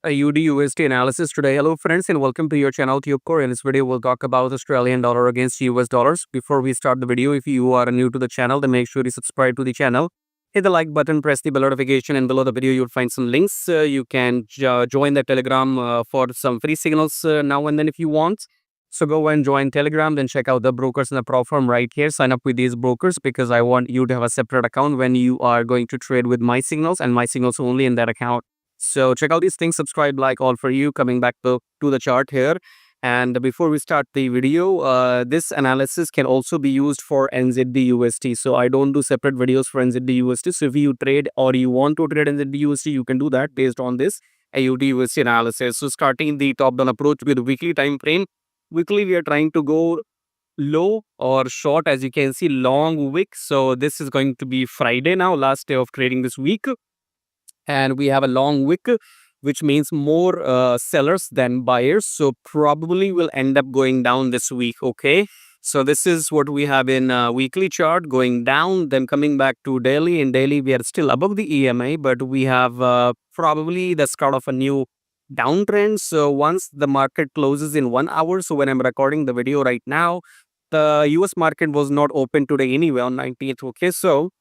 AUDUSD analysis today. Hello friends and welcome to your channel TubeCore. In this video we'll talk about Australian dollar against US dollars. Before we start the video, if you are new to the channel, then make sure you subscribe to the channel. Hit the like button, press the bell notification, and below the video you'll find some links. You can join the Telegram for some free signals now and then if you want. So go and join Telegram, then check out the brokers in the prop firm right here. Sign up with these brokers because I want you to have a separate account when you are going to trade with my signals and my signals only in that account. So check out these things, subscribe, like, all for you. Coming back to the chart here. And before we start the video, this analysis can also be used for NZD-USD. So I don't do separate videos for NZD-USD. So if you trade or you want to trade NZD-USD, you can do that based on this AUD-USD analysis. So starting the top-down approach with weekly time frame. Weekly, we are trying to go low or short. As you can see, long wick. So this is going to be Friday now, last day of trading this week. And we have a long wick, which means more sellers than buyers. So probably will end up going down this week. Okay. So this is what we have in weekly chart, going down, then coming back to daily. In daily, we are still above the EMA, but we have probably the start of a new downtrend. So once the market closes in 1 hour, so when I'm recording the video right now, the US market was not open today anyway on 19th. Okay. So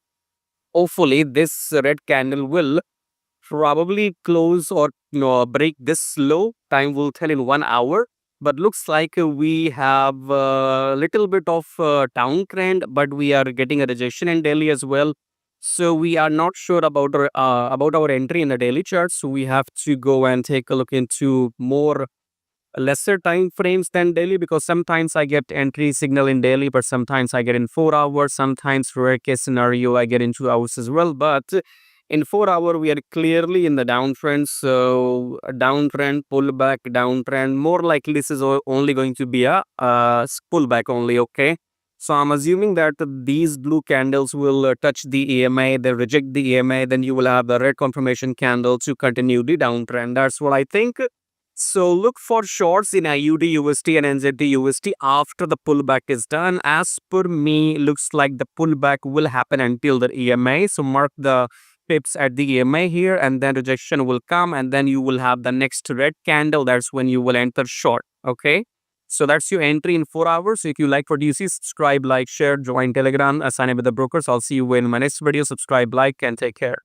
hopefully this red candle will probably close or break this low. Time will tell in 1 hour, but looks like we have a little bit of downtrend, but we are getting a rejection in daily as well. So we are not sure about our entry in the daily chart. So we have to go and take a look into more lesser time frames than daily, because sometimes I get entry signal in daily, but sometimes I get in 4 hours. Sometimes rare case scenario I get in 2 hours as well. But in 4 hour, we are clearly in the downtrend. So a downtrend, pullback, downtrend. More likely, this is only going to be a pullback only. Okay. So I'm assuming that these blue candles will touch the EMA, they reject the EMA, then you will have the red confirmation candle to continue the downtrend. That's what I think. So look for shorts in AUD-USD and NZD-USD after the pullback is done. As per me, looks like the pullback will happen until the EMA. So mark the pips at the EMA here, and then rejection will come, and then you will have the next red candle. That's when you will enter short. Okay. So that's your entry in 4 hours. So if you like what you see, subscribe, like, share, join Telegram, sign up with the brokers. I'll see you in my next video. Subscribe, like, and take care.